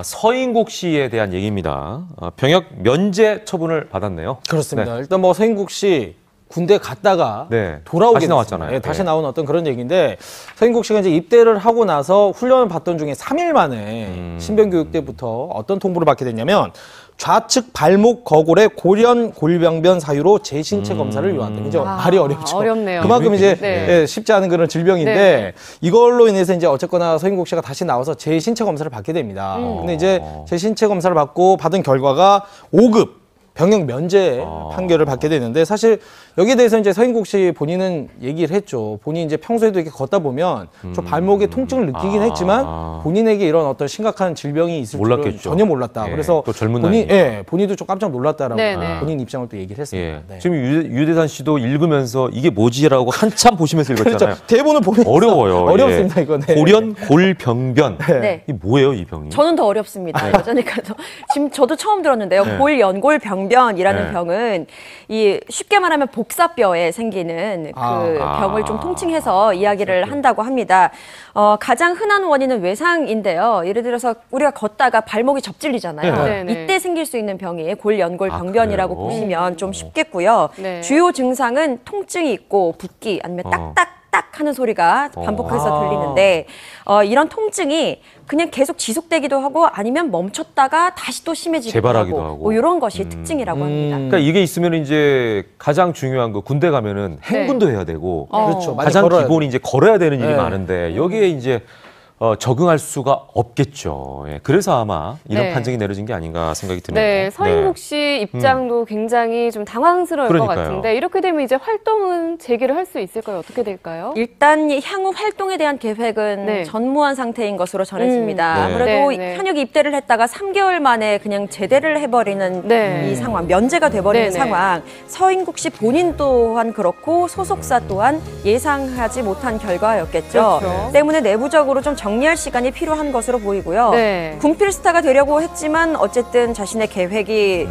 서인국 씨에 대한 얘기입니다. 병역 면제 처분을 받았네요. 그렇습니다. 네. 일단 뭐 서인국 씨 군대 갔다가 네. 돌아오게 다시 나왔잖아요. 네, 다시 네. 나온 어떤 그런 얘기인데 서인국 씨가 이제 입대를 하고 나서 훈련을 받던 중에 3일 만에 신병교육대부터 어떤 통보를 받게 됐냐면 좌측 발목 거골의 골연 골병변 사유로 재신체 검사를 요한다. 이제 말이 어렵죠. 어렵네요. 그만큼 이제 네. 예, 쉽지 않은 그런 질병인데 네. 이걸로 인해서 이제 어쨌거나 서인국 씨가 다시 나와서 재신체 검사를 받게 됩니다. 근데 이제 재신체 검사를 받은 결과가 5급 병역 면제 판결을 받게 되는데 사실 여기에 대해서 이제 서인국 씨 본인은 얘기를 했죠. 본인이 이제 평소에도 이렇게 걷다 보면 저 발목에 통증을 느끼긴 했지만 본인에게 이런 어떤 심각한 질병이 있을 줄은 전혀 몰랐다. 예, 그래서 또 젊은 본인도 좀 깜짝 놀랐다라고 네네. 본인 입장을 또 얘기를 했습니다. 예. 네. 지금 유대산 씨도 읽으면서 이게 뭐지라고 한참 보시면서 읽었잖아요. 그렇죠. 대본을 보면 어려워요. 어렵습니다. 예. 이거. 네. 골연 골병변. 네. 이 뭐예요, 이 병이? 저는 더 어렵습니다. 그러니까 지금 저도 처음 들었는데요. 네. 골연골병변이라는 네. 병은 이 쉽게 말하면 복사뼈에 생기는 그 병을 좀 통칭해서 이야기를 한다고 합니다. 가장 흔한 원인은 외상인데요. 예를 들어서 우리가 걷다가 발목이 접질리잖아요. 네. 네. 이때 생길 수 있는 병이 골연골병변이라고 그래요? 보시면 좀 쉽겠고요. 네. 주요 증상은 통증이 있고 붓기 아니면 딱딱 하는 소리가 반복해서 들리는데 이런 통증이 그냥 계속 지속되기도 하고 아니면 멈췄다가 다시 또 심해지기도 재발하기도 하고. 뭐 이런 것이 특징이라고 합니다. 그러니까 이게 있으면 이제 가장 중요한 거 군대 가면은 행군도 해야 되고 그렇죠. 많이 가장 걸어야 기본이 이제 걸어야 되는 일이 네. 많은데 여기에 이제 적응할 수가 없겠죠. 예. 그래서 아마 이런 네. 판정이 내려진 게 아닌가 생각이 드네요. 네, 서인국 씨 입장도 굉장히 좀 당황스러울 그러니까요. 것 같은데 이렇게 되면 이제 활동은 재개를 할 수 있을까요? 어떻게 될까요? 일단 향후 활동에 대한 계획은 네. 전무한 상태인 것으로 전해집니다. 네. 아무래도 네, 네. 현역 입대를 했다가 3개월 만에 그냥 제대를 해버리는 네. 이 상황, 면제가 돼버리는 네, 네. 상황. 서인국 씨 본인 또한 그렇고 소속사 또한 예상하지 못한 결과였겠죠. 그렇죠. 때문에 내부적으로 좀 정리할 시간이 필요한 것으로 보이고요. 네. 군필스타가 되려고 했지만 어쨌든 자신의 계획이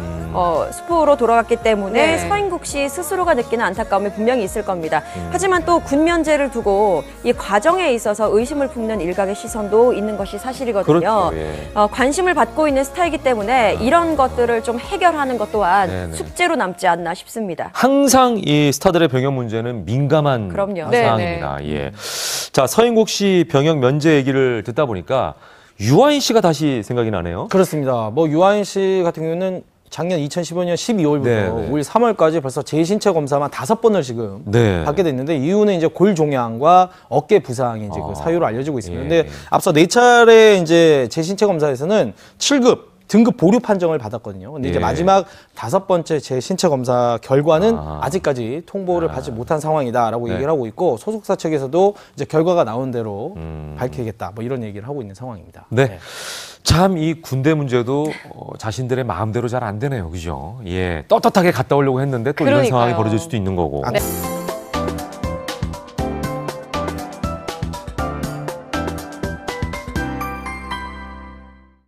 수포로 돌아갔기 때문에 네. 서인국 씨 스스로가 느끼는 안타까움이 분명히 있을 겁니다. 하지만 또 군면제를 두고 이 과정에 있어서 의심을 품는 일각의 시선도 있는 것이 사실이거든요. 그렇죠. 예. 관심을 받고 있는 스타이기 때문에 이런 것들을 좀 해결하는 것 또한 네네. 숙제로 남지 않나 싶습니다. 항상 이 스타들의 병역 문제는 민감한 그럼요. 사항입니다. 예. 자, 서인국 씨 병역 면제 얘기를 듣다 보니까 유아인 씨가 다시 생각이 나네요. 그렇습니다. 뭐 유아인 씨 같은 경우는 작년 2015년 12월부터 네, 네. 올 3월까지 벌써 재신체 검사만 5번을 지금 네. 받게 됐는데 이유는 이제 골 종양과 어깨 부상이 이제 그 사유로 알려지고 있습니다. 예. 근데 앞서 4차례 이제 재신체 검사에서는 7급 등급 보류 판정을 받았거든요. 근데 이제 예. 마지막 5번째 재신체 검사 결과는 아직까지 통보를 받지 못한 상황이다라고 네. 얘기를 하고 있고 소속사 측에서도 이제 결과가 나온 대로 밝히겠다 뭐 이런 얘기를 하고 있는 상황입니다. 네. 참 이 군대 문제도 자신들의 마음대로 잘 안 되네요. 그죠? 예. 떳떳하게 갔다 오려고 했는데 또 이런 그러니까요. 상황이 벌어질 수도 있는 거고. 네.